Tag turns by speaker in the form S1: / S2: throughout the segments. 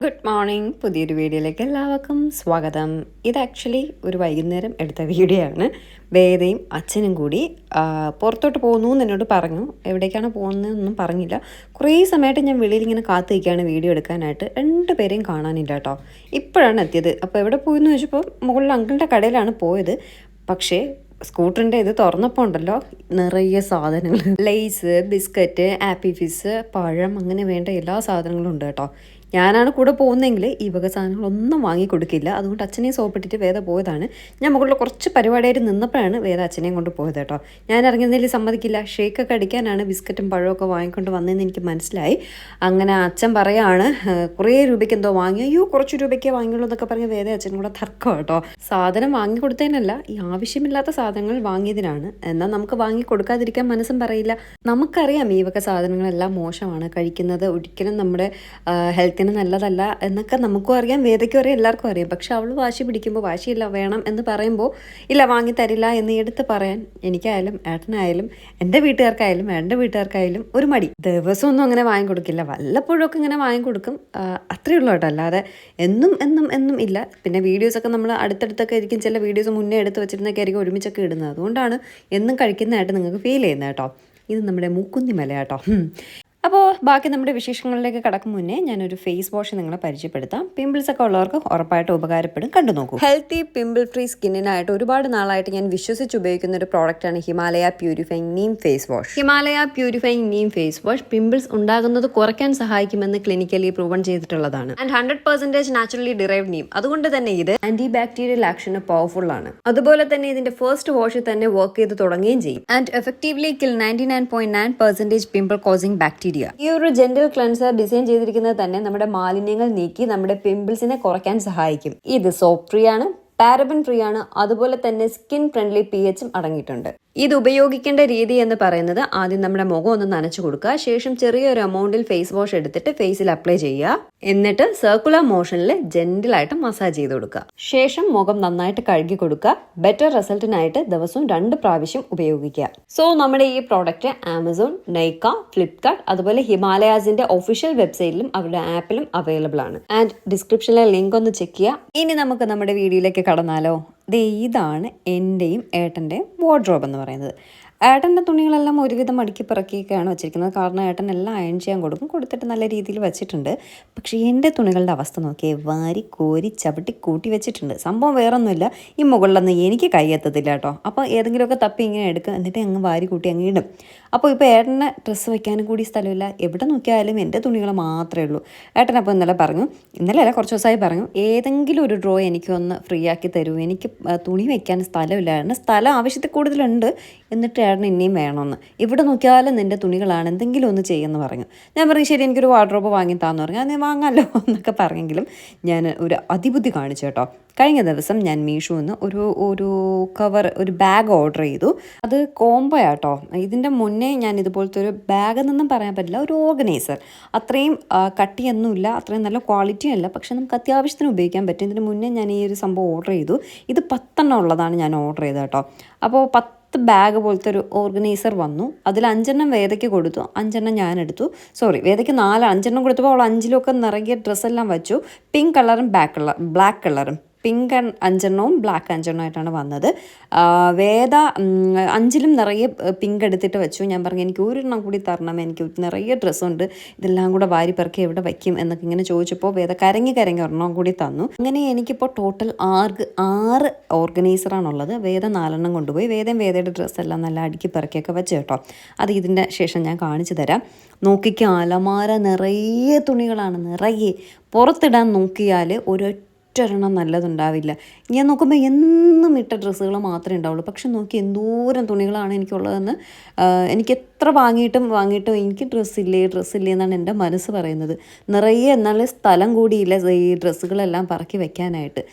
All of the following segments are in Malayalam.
S1: Good morning. പുതിയൊരു വീഡിയോയിലേക്ക് എല്ലാവർക്കും സ്വാഗതം. ഇത് ആക്ച്വലി ഒരു വൈകുന്നേരം എടുത്ത വീഡിയോ ആണ്. വേദയും അച്ഛനും കൂടി പുറത്തോട്ട് പോകുന്നു എന്ന് എന്നോട് പറഞ്ഞു. എവിടേക്കാണ് പോകുന്നതെന്നൊന്നും പറഞ്ഞില്ല. കുറേ സമയമായിട്ട് ഞാൻ വെളിയിൽ ഇങ്ങനെ കാത്തു നിൽക്കുകയാണ് വീഡിയോ എടുക്കാനായിട്ട്. രണ്ടുപേരെയും കാണാനില്ല കേട്ടോ. ഇപ്പോഴാണ് എത്തിയത്. അപ്പോൾ എവിടെ പോയെന്ന് ചോദിച്ചപ്പോൾ മുകളിൽ അങ്കിളുടെ കടയിലാണ് പോയത്. പക്ഷേ സ്കൂട്ടറിൻ്റെ ഇത് തുറന്നപ്പോൾ ഉണ്ടല്ലോ നിറയെ സാധനങ്ങൾ, ലേസ്, ബിസ്ക്കറ്റ്, ആപ്പി ഫിസ്, പഴം, അങ്ങനെ വേണ്ട എല്ലാ സാധനങ്ങളും ഉണ്ട് കേട്ടോ. ഞാനാണ് കൂടെ പോകുന്നതെങ്കിൽ ഈ വക സാധനങ്ങളൊന്നും വാങ്ങിക്കൊടുക്കില്ല. അതുകൊണ്ട് അച്ഛനെയും സോപ്പിട്ടിട്ട് വേദ പോയതാണ്. ഞാൻ മുകളിൽ കുറച്ച് പരിപാടിയായിട്ട് നിന്നപ്പോഴാണ് വേദ അച്ഛനെയും കൊണ്ട് പോയത് കേട്ടോ. ഞാൻ ഇറങ്ങുന്നതിൽ സമ്മതിക്കില്ല. ഷേക്കൊക്കെ അടിക്കാനാണ് ബിസ്ക്കറ്റും പഴമൊക്കെ വാങ്ങിക്കൊണ്ട് വന്നതെന്ന് എനിക്ക് മനസ്സിലായി. അങ്ങനെ അച്ഛൻ പറയാണ് കുറേ രൂപയ്ക്ക് എന്തോ വാങ്ങി. അയ്യോ കുറച്ച് രൂപയ്ക്ക് വാങ്ങിയുള്ളൂ എന്നൊക്കെ പറഞ്ഞ് വേദ അച്ഛനും കൂടെ തർക്കം കേട്ടോ. സാധനം വാങ്ങിക്കൊടുത്തതിനല്ല, ഈ ആവശ്യമില്ലാത്ത സാധനങ്ങൾ വാങ്ങിയതിനാണ്. എന്നാൽ നമുക്ക് വാങ്ങി കൊടുക്കാതിരിക്കാൻ മനസ്സും പറയില്ല. നമുക്കറിയാം ഈ വക സാധനങ്ങളെല്ലാം മോശമാണ്, കഴിക്കുന്നത് ഒരിക്കലും നമ്മുടെ ഹെൽത്തിന് നല്ലതല്ല എന്നൊക്കെ നമുക്കും അറിയാം, വേദയ്ക്കും അറിയാം, എല്ലാവർക്കും അറിയാം. പക്ഷെ അവൾ വാശി പിടിക്കുമ്പോൾ വാശിയില്ല വേണം എന്ന് പറയുമ്പോൾ ഇല്ല വാങ്ങി തരില്ല എന്ന് എടുത്ത് പറയാൻ എനിക്കായാലും ഏട്ടനായാലും എൻ്റെ വീട്ടുകാർക്കായാലും എൻ്റെ വീട്ടുകാർക്കായാലും ഒരു മടി. ദിവസമൊന്നും അങ്ങനെ വാങ്ങിക്കൊടുക്കില്ല, വല്ലപ്പോഴൊക്കെ ഇങ്ങനെ വാങ്ങിക്കൊടുക്കും, അത്രയേ ഉള്ളൂ കേട്ടോ. അല്ലാതെ എന്നും എന്നും എന്നും ഇല്ല. പിന്നെ വീഡിയോസൊക്കെ നമ്മൾ അടുത്തടുത്തൊക്കെ ആയിരിക്കും, ചില വീഡിയോസ് മുന്നേ എടുത്ത് വെച്ചിരുന്നൊക്കെ ആയിരിക്കും ഒരുമിച്ചൊക്കെ ഇടുന്നത്. അതുകൊണ്ടാണ് എന്നും കഴിക്കുന്നതായിട്ട് നിങ്ങൾക്ക് ഫീൽ ചെയ്യുന്നത് കേട്ടോ. ഇത് നമ്മുടെ മൂക്കുന്നി മല കേട്ടോ. അപ്പോൾ ബാക്കി നമ്മുടെ വിശേഷങ്ങളിലേക്ക് കടക്കും മുന്നേ ഞാനൊരു ഫേസ് വാഷ് നിങ്ങളെ പരിചയപ്പെടുത്താം. പിമ്പിൾസ് ഒക്കെ ഉള്ളവർക്ക് ഉറപ്പായിട്ട് ഉപകാരപ്പെടും, കണ്ടു നോക്കൂ. ഹെൽത്തി പിമ്പിൾ ഫ്രീ സ്കിന്നിനായിട്ട് ഒരുപാട് നാളായിട്ട് ഞാൻ വിശ്വസിച്ച് ഉപയോഗിക്കുന്ന ഒരു പ്രോഡക്റ്റാണ് Himalaya purifying neem face wash. Himalaya purifying neem face wash pimples ഉണ്ടാകുന്നത് കുറയ്ക്കാൻ സഹായിക്കുമെന്ന് ക്ലിനിക്കലി പ്രൂവൺ ചെയ്തിട്ടുള്ളതാണ്. And 100% naturally derived neem. അതുകൊണ്ട് തന്നെ ഇത് ആന്റി ബാക്ടീരിയൽ ആക്ഷന് പവർഫുൾ ആണ്. അതുപോലെ തന്നെ ഇതിന്റെ ഫസ്റ്റ് വാഷിൽ തന്നെ വർക്ക് ചെയ്ത് തുടങ്ങുകയും ചെയ്യും. And effectively kill 99.9% pimple causing bacteria. ഈ ഒരു ജെന്റൽ ക്ലെൻസർ ഡിസൈൻ ചെയ്തിരിക്കുന്നത് തന്നെ നമ്മുടെ മാലിന്യങ്ങൾ നീക്കി നമ്മുടെ പിമ്പിൾസിനെ കുറയ്ക്കാൻ സഹായിക്കും. ഇത് സോപ്പ് ഫ്രീ ആണ്, പാരബൻ ഫ്രീ ആണ്, അതുപോലെ തന്നെ സ്കിൻ ഫ്രണ്ട്ലി pHും അടങ്ങിയിട്ടുണ്ട്. ഇത് ഉപയോഗിക്കേണ്ട രീതി എന്ന് പറയുന്നത് ആദ്യം നമ്മുടെ മുഖം ഒന്ന് നനച്ചു കൊടുക്കുക. ശേഷം ചെറിയൊരു എമൗണ്ടിൽ ഫേസ് വാഷ് എടുത്തിട്ട് ഫേസിൽ അപ്ലൈ ചെയ്യുക. എന്നിട്ട് സർക്കുലർ മോഷനിൽ ജെന്റിലായിട്ട് മസാജ് ചെയ്ത് കൊടുക്കുക. ശേഷം മുഖം നന്നായിട്ട് കഴുകി കൊടുക്കുക. ബെറ്റർ റിസൾട്ടിനായിട്ട് ദിവസവും 2 പ്രാവശ്യം ഉപയോഗിക്കുക. സോ നമ്മുടെ ഈ പ്രോഡക്റ്റ് ആമസോൺ, നൈക്ക, ഫ്ലിപ്കാർട്ട്, അതുപോലെ ഹിമാലയാസിന്റെ ഒഫീഷ്യൽ വെബ്സൈറ്റിലും അവരുടെ ആപ്പിലും അവൈലബിൾ ആണ്. ആൻഡ് ഡിസ്ക്രിപ്ഷനിലെ ലിങ്ക് ഒന്ന് ചെക്ക് ചെയ്യുക. ഇനി നമുക്ക് നമ്മുടെ വീഡിയോയിലേക്ക് കടന്നാലോ. ഇതാണ് എൻ്റെയും ഏട്ടൻ്റെയും വാർഡ്രോബ് എന്ന് പറയുന്നത്. ഏട്ടൻ്റെ തുണികളെല്ലാം ഒരുവിധം അടുക്കി പിറക്കിയൊക്കെയാണ് വെച്ചിരിക്കുന്നത്. കാരണം ഏട്ടൻ എല്ലാം അയൺ ചെയ്യാൻ കൊടുത്തിട്ട് നല്ല രീതിയിൽ വെച്ചിട്ടുണ്ട്. പക്ഷേ എൻ്റെ തുണികളുടെ അവസ്ഥ നോക്കിയേ, വാരി കോരി ചവിട്ടി കൂട്ടി വെച്ചിട്ടുണ്ട്. സംഭവം വേറൊന്നുമില്ല, ഈ മുകളിലൊന്നും എനിക്ക് കൈ എത്തത്തില്ല കേട്ടോ. അപ്പോൾ ഏതെങ്കിലുമൊക്കെ തപ്പി ഇങ്ങനെ എടുക്കും, എന്നിട്ട് അങ്ങ് വാരി കൂട്ടി അങ്ങ് ഇടും. അപ്പോൾ ഇപ്പോൾ ഏട്ടനെ ഡ്രസ്സ് വയ്ക്കാനും കൂടി സ്ഥലമില്ല. എവിടെ നോക്കിയാലും എൻ്റെ തുണികൾ മാത്രമേ ഉള്ളൂ. ഏട്ടനപ്പോൾ ഇന്നലെ അല്ല കുറച്ച് ദിവസമായി പറഞ്ഞു, ഏതെങ്കിലും ഒരു ഡ്രോ എനിക്കൊന്ന് ഫ്രീ ആക്കി തരൂ, എനിക്ക് തുണി വയ്ക്കാൻ സ്ഥലമില്ല. ഏട്ടന് സ്ഥലം ആവശ്യത്തിൽ കൂടുതലുണ്ട്, എന്നിട്ട് ഏട്ടന് ഇനിയും വേണമെന്ന്. ഇവിടെ നോക്കിയാലും നിൻ്റെ തുണികളാണ്, എന്തെങ്കിലും ഒന്ന് ചെയ്യുമെന്ന് പറഞ്ഞു. ഞാൻ പറഞ്ഞു ശരി എനിക്കൊരു വാർഡ്രോബ് വാങ്ങി താന്ന് പറഞ്ഞു. അത് വാങ്ങാമല്ലോ എന്നൊക്കെ പറഞ്ഞെങ്കിലും ഞാൻ ഒരു അതിബുദ്ധി കാണിച്ചു കേട്ടോ. കഴിഞ്ഞ ദിവസം ഞാൻ മീഷോന്ന് ഒരു ഒരു ബാഗ് ഓർഡർ ചെയ്തു. അത് കോംബോ ആട്ടോ. ഇതിൻ്റെ മുന്നേ ഞാൻ ഇതുപോലത്തെ ഒരു ബാഗ് എന്നൊന്നും പറയാൻ പറ്റില്ല, ഒരു ഓർഗനൈസർ. അത്രയും കട്ടിയൊന്നുമില്ല, അത്രയും നല്ല ക്വാളിറ്റിയും അല്ല, പക്ഷെ നമുക്ക് അത്യാവശ്യത്തിന് ഉപയോഗിക്കാൻ പറ്റും. ഇതിന് മുന്നേ ഞാൻ ഈ ഒരു സംഭവം ഓർഡർ ചെയ്തു. ഇത് 10 ഉള്ളതാണ് ഞാൻ ഓർഡർ ചെയ്തത് കേട്ടോ. അപ്പോൾ 10 ബാഗ് പോലത്തെ ഒരു ഓർഗനൈസർ വന്നു. അതിൽ 5 വേദയ്ക്ക് കൊടുത്തു, 5 ഞാൻ എടുത്തു. വേദയ്ക്ക് 5 കൊടുത്തപ്പോൾ അവൾ 5 നിറയെ ഡ്രസ്സെല്ലാം വെച്ചു. പിങ്ക് കളറും ബ്ലാക്ക് കളറും. പിങ്ക് 5 ബ്ലാക്ക് 5 ആയിട്ടാണ് വന്നത്. വേദ 5 നിറയെ പിങ്ക് എടുത്തിട്ട് വെച്ചു. ഞാൻ പറഞ്ഞു എനിക്ക് ഒരെണ്ണം കൂടി തരണം, എനിക്ക് നിറയെ ഡ്രസ്സുണ്ട്, ഇതെല്ലാം കൂടെ വാരി പെറുക്കി എവിടെ വയ്ക്കും എന്നൊക്കെ ഇങ്ങനെ ചോദിച്ചപ്പോൾ വേദ കരങ്ങി ഒരെണ്ണം കൂടി തന്നു. അങ്ങനെ എനിക്കിപ്പോൾ ടോട്ടൽ 6 ഓർഗനൈസറാണുള്ളത്. വേദ 4 കൊണ്ടുപോയി. വേദയുടെ ഡ്രസ്സെല്ലാം നല്ല അടുക്കി പെറുക്കിയൊക്കെ വെച്ച് കേട്ടോ. അത് ഇതിൻ്റെ ശേഷം ഞാൻ കാണിച്ചു തരാം. നോക്കിക്കുക, അലമാര നിറയെ തുണികളാണ്, നിറയെ. പുറത്തിടാൻ നോക്കിയാൽ ഒരൊറ്റൊരെണ്ണം നല്ലതുണ്ടാവില്ല. ഞാൻ നോക്കുമ്പോൾ എന്നും ഇട്ട ഡ്രസ്സുകൾ മാത്രമേ ഉണ്ടാവുള്ളൂ. പക്ഷെ നോക്കി എന്തോരം തുണികളാണ് എനിക്കുള്ളതെന്ന്. എനിക്ക് എത്ര വാങ്ങിയിട്ടും എനിക്ക് ഡ്രസ്സില്ലേ എന്നാണ് എൻ്റെ മനസ്സ് പറയുന്നത്. നിറയെ എന്നാലും സ്ഥലം കൂടിയില്ല ഈ ഡ്രസ്സുകളെല്ലാം പറക്കി വെക്കാനായിട്ട്.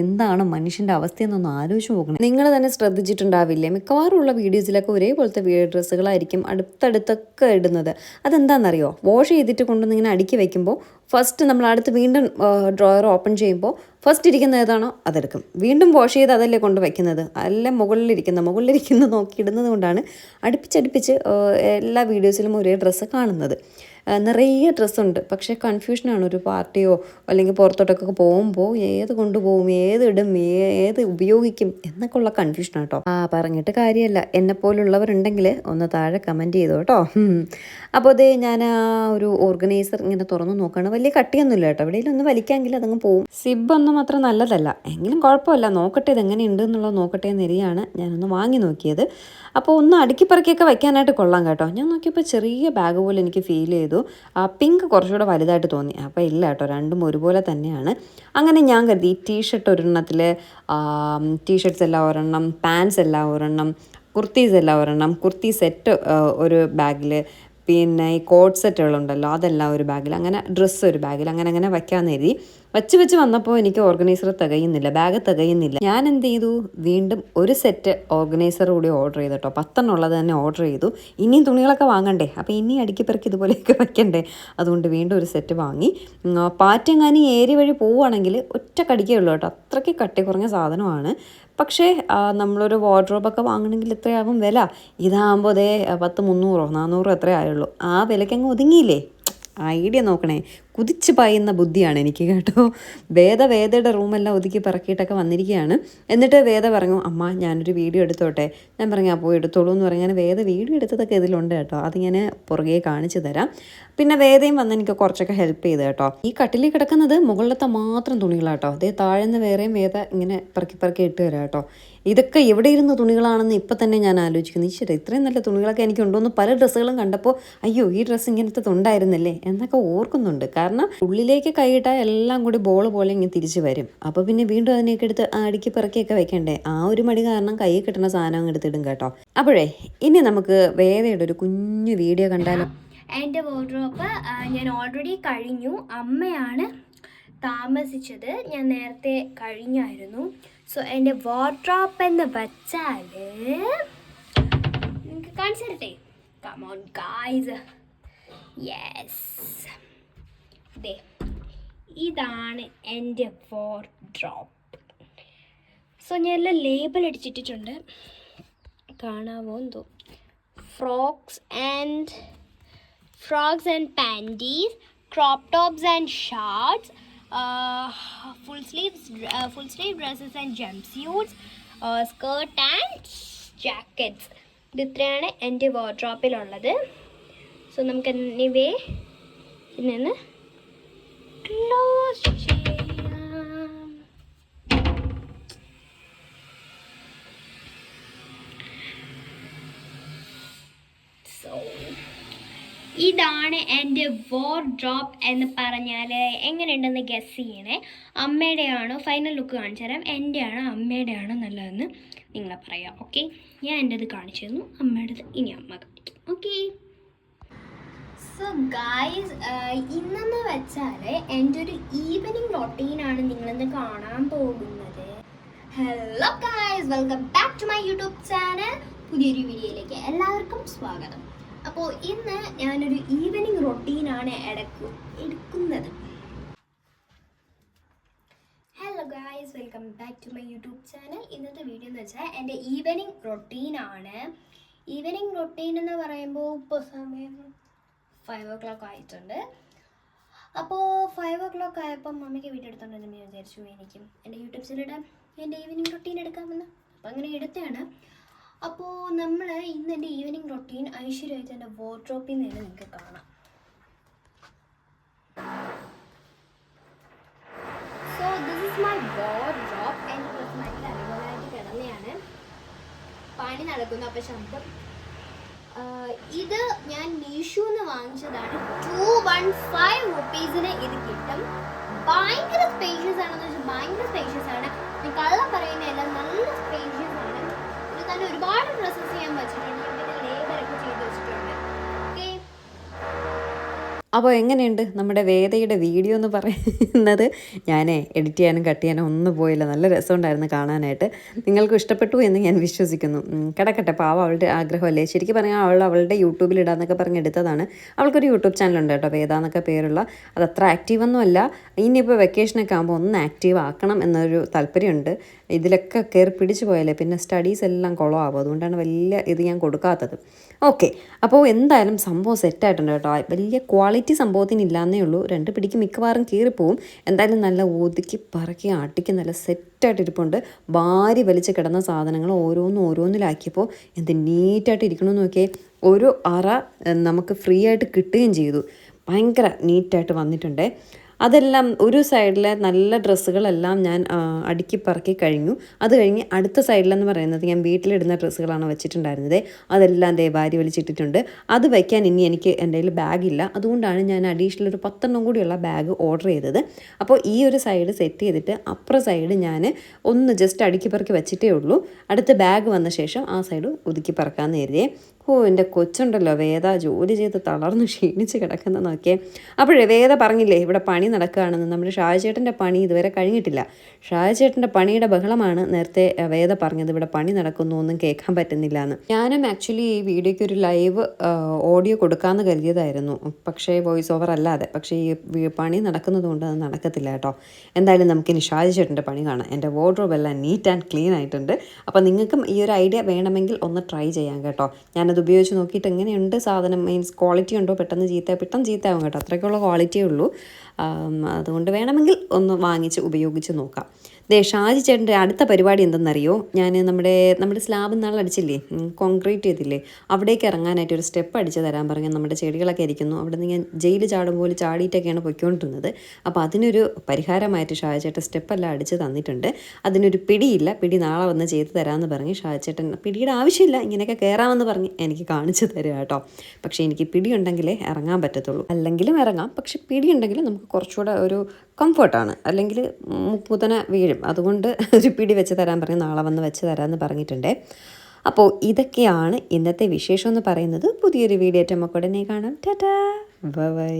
S1: എന്താണ് മനുഷ്യൻ്റെ അവസ്ഥയെന്നൊന്ന് ആലോചിച്ച് നോക്കണം. നിങ്ങൾ തന്നെ ശ്രദ്ധിച്ചിട്ടുണ്ടാവില്ലേ, മിക്കവാറും ഉള്ള വീഡിയോസിലൊക്കെ ഒരേപോലത്തെ ഡ്രസ്സുകളായിരിക്കും അടുത്തടുത്തൊക്കെ ഇടുന്നത്. അതെന്താണെന്നറിയോ, വാഷ് ചെയ്തിട്ട് കൊണ്ടുവന്ന് ഇങ്ങനെ അടുക്കി വെക്കുമ്പോൾ ഫസ്റ്റ് നമ്മൾ അടുത്ത് വീണ്ടും ഡ്രോയർ ഓപ്പൺ ചെയ്യുമ്പോൾ ഫസ്റ്റ് ഇരിക്കുന്ന ഏതാണോ അതെടുക്കും. വീണ്ടും വാഷ് ചെയ്ത് അതല്ലേ കൊണ്ട് വയ്ക്കുന്നത്, അല്ല മുകളിലിരിക്കുന്ന നോക്കി ഇടുന്നത് കൊണ്ടാണ് അടുപ്പിച്ചടുപ്പിച്ച് എല്ലാ വീഡിയോസിലും ഒരേ ഡ്രസ്സ് കാണുന്നത്. നിറയെ ഡ്രസ്സുണ്ട്. പക്ഷേ കൺഫ്യൂഷനാണ്. ഒരു പാർട്ടിയോ അല്ലെങ്കിൽ പുറത്തോട്ടൊക്കെ പോകുമ്പോൾ ഏത് കൊണ്ടുപോകും, ഏത് ഇടും, ഏത് ഉപയോഗിക്കും എന്നൊക്കെ ഉള്ള കൺഫ്യൂഷനാണ് കേട്ടോ. പറഞ്ഞിട്ട് കാര്യമല്ല. എന്നെപ്പോലുള്ളവരുണ്ടെങ്കിൽ ഒന്ന് താഴെ കമൻറ്റ് ചെയ്തോ കേട്ടോ. അപ്പോൾ അതേ ഞാൻ ആ ഒരു ഓർഗനൈസർ ഇങ്ങനെ തുറന്ന് നോക്കുകയാണ്. വലിയ കട്ടിയൊന്നുമില്ല കേട്ടോ. എവിടെയെങ്കിലും ഒന്ന് വലിക്കാമെങ്കിൽ അതങ്ങ് പോകും. സിബൊന്നും അത്ര നല്ലതല്ല, എങ്കിലും കുഴപ്പമില്ല, നോക്കട്ടെ ഇതെങ്ങനെയുണ്ട് എന്നുള്ളത് നോക്കട്ടെ എന്നിരിയാണ് ഞാനൊന്ന് വാങ്ങി നോക്കിയത്. അപ്പോൾ ഒന്ന് അടുക്കിപ്പറക്കിയൊക്കെ വയ്ക്കാനായിട്ട് കൊള്ളാം കേട്ടോ. ഞാൻ നോക്കിയപ്പോൾ ചെറിയ ബാഗ് പോലെ എനിക്ക് ഫീൽ ചെയ്തു. പിങ്ക് കുറച്ചുകൂടെ വലുതായിട്ട് തോന്നി. അപ്പോൾ ഇല്ല കേട്ടോ, രണ്ടും ഒരുപോലെ തന്നെയാണ്. അങ്ങനെ ഞാൻ കരുതി ടീഷർട്ട് ഒരെണ്ണത്തിൽ, ടീഷർട്ട്സ് എല്ലാം ഒരെണ്ണം, പാൻസ് എല്ലാം ഒരെണ്ണം, കുർത്തീസ് എല്ലാം ഒരെണ്ണം, കുർത്തി സെറ്റ് ഒരു ബാഗിൽ, പിന്നെ ഈ കോട്ട് സെറ്റുകളുണ്ടല്ലോ അതെല്ലാം ഒരു ബാഗിൽ, അങ്ങനെ ഡ്രസ്സ് ഒരു ബാഗിൽ, അങ്ങനെ അങ്ങനെ വയ്ക്കാമെന്ന് എഴുതി. വെച്ച് വന്നപ്പോൾ എനിക്ക് ഓർഗനൈസർ തികയുന്നില്ല, ബാഗ് തികയുന്നില്ല. ഞാൻ എന്ത് ചെയ്തു, വീണ്ടും ഒരു സെറ്റ് ഓർഗനൈസർ കൂടി ഓർഡർ ചെയ്തു കേട്ടോ. 10 ഉള്ളത് തന്നെ ഓർഡർ ചെയ്തു. ഇനിയും തുണികളൊക്കെ വാങ്ങണ്ടേ, അപ്പോൾ ഇനി അടുക്കിപ്പെറുക്കി ഇതുപോലെയൊക്കെ വയ്ക്കണ്ടേ, അതുകൊണ്ട് വീണ്ടും ഒരു സെറ്റ് വാങ്ങി. പാറ്റെങ്ങാനും ഏരി വഴി പോവുകയാണെങ്കിൽ ഒറ്റ കടിക്കേ ഉള്ളൂ കേട്ടോ, അത്രയ്ക്ക് കട്ടി കുറഞ്ഞ സാധനമാണ്. പക്ഷേ നമ്മളൊരു വാർഡ്രോബൊക്കെ വാങ്ങണമെങ്കിൽ എത്രയാകും വില? ഇതാകുമ്പോൾ അതേ 300 400 എത്രയായുള്ളൂ. ആ വിലയ്ക്കങ്ങ് ഒതുങ്ങിയില്ലേ. ഐഡിയ നോക്കണേ, കുതിച്ച് പായുന്ന ബുദ്ധിയാണ് എനിക്ക് കേട്ടോ. വേദയുടെ റൂമെല്ലാം ഒതുക്കി പറക്കിയിട്ടൊക്കെ വന്നിരിക്കുകയാണ്. എന്നിട്ട് വേദ പറഞ്ഞു, അമ്മ ഞാനൊരു വീഡിയോ എടുത്തോട്ടെ. ഞാൻ പറഞ്ഞു പോയി എടുത്തോളൂ എന്ന് പറഞ്ഞു. ഞാൻ വീഡിയോ എടുത്തതൊക്കെ ഇതിലുണ്ട് കേട്ടോ, അത് ഞാൻ പുറകെ കാണിച്ചു തരാം. പിന്നെ വേദയും വന്ന് എനിക്ക് കുറച്ചൊക്കെ ഹെൽപ്പ് ചെയ്ത് കേട്ടോ. ഈ കട്ടിലിൽ കിടക്കുന്നത് മുകളിലത്തെ മാത്രം തുണികളാട്ടോ. അതേ താഴ്ന്ന് വേറെയും വേദ ഇങ്ങനെ പറക്കി ഇട്ട് തരാം കേട്ടോ. ഇതൊക്കെ എവിടെ ഇരുന്ന തുണികളാണെന്ന് ഇപ്പം തന്നെ ഞാൻ ആലോചിക്കുന്നു. ഈശ്വര, ഇത്രയും നല്ല തുണികളൊക്കെ എനിക്ക് ഉണ്ടോയെന്ന് പല ഡ്രസ്സുകളും കണ്ടപ്പോൾ അയ്യോ ഈ ഡ്രസ്സ് ഇങ്ങനത്തെ തുണ്ടായിരുന്നല്ലേ എന്നൊക്കെ ഓർക്കുന്നുണ്ട്. കാരണം ഉള്ളിലേക്ക് കൈയിട്ടാൽ എല്ലാം കൂടി ബോൾ പോലെ ഇങ്ങനെ തിരിച്ച് വരും. അപ്പോൾ പിന്നെ വീണ്ടും അതിനെയൊക്കെ എടുത്ത് അടുക്കി പിറക്കിയൊക്കെ വെക്കണ്ടേ. ആ ഒരു മടി കാരണം കൈ കിട്ടുന്ന സാധനം അങ്ങ് എടുത്തിടും കേട്ടോ. അപ്പോഴേ ഇനി നമുക്ക് വേദയുടെ ഒരു കുഞ്ഞു വീഡിയോ കണ്ടാലോ.
S2: എൻ്റെ വാർഡ്രോബ് ഞാൻ ഓൾറെഡി കഴിഞ്ഞു. അമ്മയാണ് താമസിച്ചത്, ഞാൻ നേരത്തെ കഴിഞ്ഞായിരുന്നു. സോ എൻ്റെ വാർഡ്രോബ് എന്ന് വെച്ചാൽ നിങ്ങൾക്ക് കാണിച്ചു തരട്ടെ. കം ഓൺ ഗായ്സ്, യെസ്, ദേ ഇതാണ് എൻ്റെ വാർഡ്രോബ്. സോ ഞാൻ എല്ലാം ലേബൽ അടിച്ചിട്ടിട്ടുണ്ട്, കാണാമോ എന്തോ. Frocks and panties, crop tops and shorts, full sleeve dresses and jumpsuits, skirt and jackets. ഇത് ഇത്രയാണ് എൻ്റെ വാർഡ്രോബിലുള്ളത്. സോ നമുക്ക് എനിവേ ഇതിനെ ക്ലോസ് ചെയ്യാം. സോ ഇതാണ് എൻ്റെ വാർഡ്രോബ് എന്ന് പറഞ്ഞാൽ എങ്ങനെയുണ്ടെന്ന് ഗസ് ചെയ്യണേ. അമ്മയുടെയാണോ, ഫൈനൽ ലുക്ക് കാണിച്ചു തരാം. എൻ്റെയാണോ അമ്മയുടെയാണോ നല്ലതെന്ന് നിങ്ങൾ പറയാം. ഓക്കെ, ഞാൻ എൻ്റെത് കാണിച്ചു തന്നു, അമ്മയുടേത് ഇനി അമ്മ കാണിക്കും. ഓക്കെ, സോ ഗായ്സ്, ഇന്നെന്ന് വെച്ചാൽ എൻ്റെ ഒരു ഈവനിങ് റൊട്ടീനാണ് നിങ്ങളിന്ന് കാണാൻ പോകുന്നത്. Hello guys, welcome back to my YouTube channel. പുതിയൊരു വീഡിയോയിലേക്ക് എല്ലാവർക്കും സ്വാഗതം. അപ്പോൾ ഇന്ന് ഞാനൊരു ഈവനിങ് റൊട്ടീനാണ് എടുക്കുന്നത്. Hello guys, welcome back to my YouTube channel. ഇന്നത്തെ വീഡിയോ എന്ന് വെച്ചാൽ എൻ്റെ ഈവനിങ് റൊട്ടീനാണ്. ഈവനിങ് റൊട്ടീൻ എന്ന് പറയുമ്പോൾ ഇപ്പോൾ സമയം 5 o'clock ആയിട്ടുണ്ട്. അപ്പോൾ 5 o'clock ആയപ്പോൾ മമ്മിക്ക് വീഡിയോ എടുത്തോണ്ടെന്ന് ഞാൻ വിചാരിച്ചു എനിക്കും എൻ്റെ യൂട്യൂബ് ചാനലിടാം, എൻ്റെ ഈവനിങ് റൊട്ടീൻ എടുക്കാമെന്ന്. അപ്പോൾ അങ്ങനെ എടുത്തതാണ്. അപ്പോൾ നമ്മൾ ഇന്ന് എൻ്റെ ഈവനിങ് റൊട്ടീൻ ഐശ്വര്യമായിട്ട് എൻ്റെ വാർഡ്രോബിൽ നിന്ന് നിങ്ങൾക്ക് കാണാം. So this is my wardrobe. എൻ്റെ ഡ്രസ്സ് നല്ല അടിപൊളിയായിട്ട് കിടന്നെയാണ്, പണി നടക്കുന്നു അപ്പോൾ ശബ്ദം. ഇത് ഞാൻ മീഷോന്ന് വാങ്ങിച്ചതാണ്. 215 rupeesന് ഇത് കിട്ടും. ഭയങ്കര സ്പേഷ്യസ് ആണെന്ന് വെച്ചാൽ ഭയങ്കര സ്പേഷ്യസ് ആണ്. ഞാൻ കള്ളം പറയുന്നതല്ല, നല്ല സ്പേഷ്യസ് ആണ്. നല്ല ഒരുപാട് ഡ്രസ്സസ് ചെയ്യാൻ വെച്ചിട്ടുണ്ട്, പിന്നെ ലേബറൊക്കെ ചെയ്ത് വെച്ചിട്ടുണ്ട്. ഓക്കെ,
S1: അപ്പോൾ എങ്ങനെയുണ്ട് നമ്മുടെ വേദയുടെ വീഡിയോ എന്ന് പറയുന്നത്? ഞാൻ എഡിറ്റ് ചെയ്യാനും കട്ട് ചെയ്യാനും ഒന്നും പോയില്ല. നല്ല രസമുണ്ടായിരുന്നു കാണാനായിട്ട്. നിങ്ങൾക്കും ഇഷ്ടപ്പെട്ടു എന്ന് ഞാൻ വിശ്വസിക്കുന്നു. കിടക്കട്ടെ, പാവം അവളുടെ ആഗ്രഹമല്ലേ. ശരിക്കും പറഞ്ഞാൽ അവളുടെ യൂട്യൂബിൽ ഇടാന്നൊക്കെ പറഞ്ഞ് എടുത്തതാണ്. അവൾക്കൊരു യൂട്യൂബ് ചാനലുണ്ട് കേട്ടോ, വേദ എന്നൊക്കെ പേരുള്ള. അതത്ര ആക്റ്റീവൊന്നും അല്ല. ഇനിയിപ്പോൾ വെക്കേഷനൊക്കെ ആകുമ്പോൾ ഒന്ന് ആക്റ്റീവ് ആക്കണം എന്നൊരു താല്പര്യമുണ്ട്. ഇതിലൊക്കെ കയറി പിടിച്ചു പോയാലേ പിന്നെ സ്റ്റഡീസ് എല്ലാം കുളമാകും. അതുകൊണ്ടാണ് വലിയ ഇത് ഞാൻ കൊടുക്കാത്തത്. ഓക്കെ, അപ്പോൾ എന്തായാലും സംഭവം സെറ്റായിട്ടുണ്ട് കേട്ടോ. വലിയ ക്വാളിറ്റി സംഭവത്തിന് ഇല്ലാന്നേ ഉള്ളൂ. 2 പിടിക്ക് മിക്കവാറും കീറിപ്പോവും. എന്തായാലും നല്ല ഒതുക്കി പറക്കി അടിക്ക് നല്ല സെറ്റായിട്ട് ഇരിപ്പുണ്ട്. വാരി വലിച്ച് കിടന്ന സാധനങ്ങൾ ഓരോന്നിലാക്കിയപ്പോൾ എന്ത് നീറ്റായിട്ട് ഇരിക്കണമെന്ന് നോക്കിയേ. ഒരു അറ നമുക്ക് ഫ്രീ ആയിട്ട് കിട്ടുകയും ചെയ്തു. ഭയങ്കര നീറ്റായിട്ട് വന്നിട്ടുണ്ട്. അതെല്ലാം ഒരു സൈഡിലെ നല്ല ഡ്രസ്സുകളെല്ലാം ഞാൻ അടുക്കി പറക്കി കഴിഞ്ഞു. അത് കഴിഞ്ഞ് അടുത്ത സൈഡിലെന്ന് പറയുന്നത് ഞാൻ വീട്ടിലിടുന്ന ഡ്രസ്സുകളാണ് വെച്ചിട്ടുണ്ടായിരുന്നത്. അതെല്ലാം വാരി വലിച്ചിട്ടിട്ടുണ്ട്. അത് വയ്ക്കാൻ ഇനി എനിക്ക് എൻ്റെ കയ്യിൽ ബാഗില്ല. അതുകൊണ്ടാണ് ഞാൻ അഡീഷണൽ ഒരു 10 കൂടിയുള്ള ബാഗ് ഓർഡർ ചെയ്തത്. അപ്പോൾ ഈ ഒരു സൈഡ് സെറ്റ് ചെയ്തിട്ട് അപ്പുറ സൈഡ് ഞാൻ ഒന്ന് ജസ്റ്റ് അടുക്കി പറക്കി വെച്ചിട്ടേ ഉള്ളൂ. അടുത്ത ബാഗ് വന്ന ശേഷം ആ സൈഡ് ഒതുക്കി പറക്കാമെന്ന് കരുതിയേ. എൻ്റെ കൊച്ചുണ്ടല്ലോ വേദ ജോലി ചെയ്ത് തളർന്ന് ക്ഷീണിച്ച് കിടക്കുന്ന നോക്കിയേ. അപ്പോഴേ വേദ പറഞ്ഞില്ലേ ഇവിടെ പണി നടക്കുകയാണെന്ന്. നമ്മുടെ ഷാജേട്ടൻ്റെ പണി ഇതുവരെ കഴിഞ്ഞിട്ടില്ല. ഷാജേട്ടൻ്റെ പണിയുടെ ബഹളമാണ് നേരത്തെ വേദ പറഞ്ഞത്. ഇവിടെ പണി നടക്കുന്നു, ഒന്നും കേൾക്കാൻ പറ്റുന്നില്ല എന്ന്. ഞാനും ആക്ച്വലി ഈ വീഡിയോയ്ക്ക് ഒരു ലൈവ് ഓഡിയോ കൊടുക്കാമെന്ന് കരുതിയതായിരുന്നു, പക്ഷേ വോയിസ് ഓവർ അല്ലാതെ. പക്ഷേ ഈ പണി നടക്കുന്നത് കൊണ്ട് അത് നടക്കത്തില്ല കേട്ടോ. എന്തായാലും നമുക്കിനി ഷാജേട്ടൻ്റെ പണി കാണാം. എൻ്റെ വാർഡ്രോബ് എല്ലാം നീറ്റ് ആൻഡ് ക്ലീൻ ആയിട്ടുണ്ട്. അപ്പോൾ നിങ്ങൾക്കും ഈ ഒരു ഐഡിയ വേണമെങ്കിൽ ഒന്ന് ട്രൈ ചെയ്യാം കേട്ടോ. ഞാനത് ഉപയോഗിച്ച് നോക്കിയിട്ട് എങ്ങനെയുണ്ട് സാധനം, മീൻസ് ക്വാളിറ്റി ഉണ്ടോ, പെട്ടെന്ന് ചീത്തയാവും കേട്ടോ. അത്രയ്ക്കുള്ള ക്വാളിറ്റിയേ ഉള്ളൂ. അതുകൊണ്ട് വേണമെങ്കിൽ ഒന്ന് വാങ്ങിച്ച് ഉപയോഗിച്ച് നോക്കാം. ഷാജി ചേട്ടൻ്റെ അടുത്ത പരിപാടി എന്തെന്നറിയോ? ഞാൻ നമ്മുടെ സ്ലാബ് നാളെ അടിച്ചില്ലേ, കോൺക്രീറ്റ് ചെയ്തില്ലേ, അവിടേക്ക് ഇറങ്ങാനായിട്ട് ഒരു സ്റ്റെപ്പ് അടിച്ച് തരാൻ പറഞ്ഞു. നമ്മുടെ ചെടികളൊക്കെ ഇരിക്കുന്നു. അവിടെ നിന്ന് ഞാൻ ജയിൽ ചാടുമ്പോൾ ചാടിയിട്ടൊക്കെയാണ് പൊയ്ക്കൊണ്ടിരുന്നത്. അപ്പോൾ അതിനൊരു പരിഹാരമായിട്ട് ഷാജി ചേട്ടൻ സ്റ്റെപ്പെല്ലാം അടിച്ച് തന്നിട്ടുണ്ട്. അതിനൊരു പിടിയില്ല, പിടി നാളെ വന്ന് ചെയ്ത് തരാമെന്ന് പറഞ്ഞ് ഷാജി ചേട്ടൻ പിടിയുടെ ആവശ്യമില്ല, ഇങ്ങനെയൊക്കെ കയറാമെന്ന് പറഞ്ഞ് എനിക്ക് കാണിച്ചു തരിക കേട്ടോ. പക്ഷേ എനിക്ക് പിടി ഉണ്ടെങ്കിലേ ഇറങ്ങാൻ പറ്റത്തുള്ളൂ. അല്ലെങ്കിലും ഇറങ്ങാം, പക്ഷെ പിടി ഉണ്ടെങ്കിൽ നമുക്ക് കുറച്ചുകൂടെ ഒരു കംഫർട്ടാണ്. അല്ലെങ്കിൽ മുക്കുതന വീഴും. അതുകൊണ്ട് ഒരു പിടി വെച്ച് തരാൻ പറഞ്ഞ് നാളെ വന്ന് വെച്ച് തരാമെന്ന് പറഞ്ഞിട്ടുണ്ട്. അപ്പോൾ ഇതൊക്കെയാണ് ഇന്നത്തെ വിശേഷം എന്ന് പറയുന്നത്. പുതിയൊരു വീഡിയോ ആയിട്ട് നമുക്ക് ഉടനെ കാണാം. ടാറ്റാ, ബൈ.